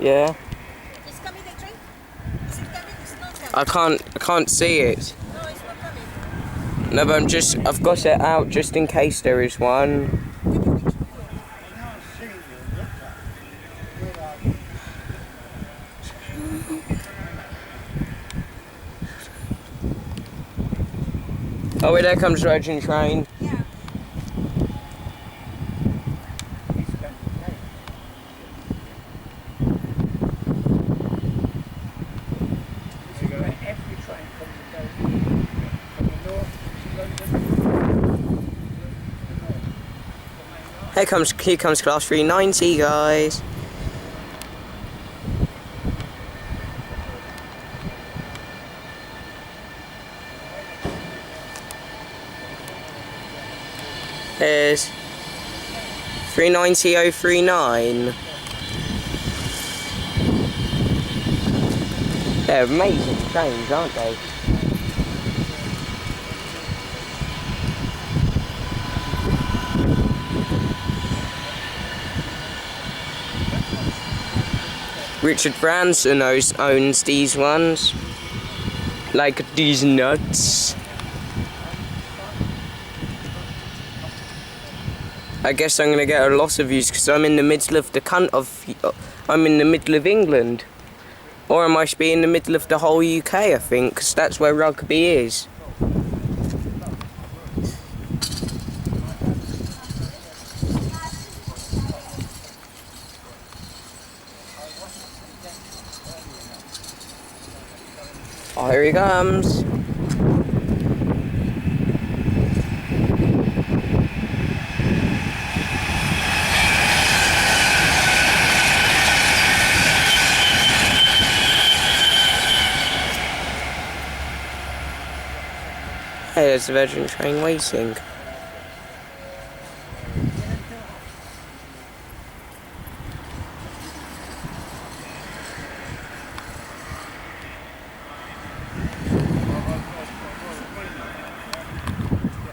Yeah. It's coming, the train? Is it coming? It's not coming. I can't see it. No, it's not coming. No, but I've got it out just in case there is one. Oh, wait, there comes Virgin Train. Yeah. Every train comes and goes from the north to London. Here comes class 390, guys. There's 390.039. They're amazing trains, aren't they? Richard Branson owns these ones. Like these nuts. I guess I'm gonna get a lot of views because I'm in the middle of I'm in the middle of England. Or I might be in the middle of the whole UK, I think, because that's where Rugby is. Oh, here he comes. Hey, there's the Virgin Train waiting.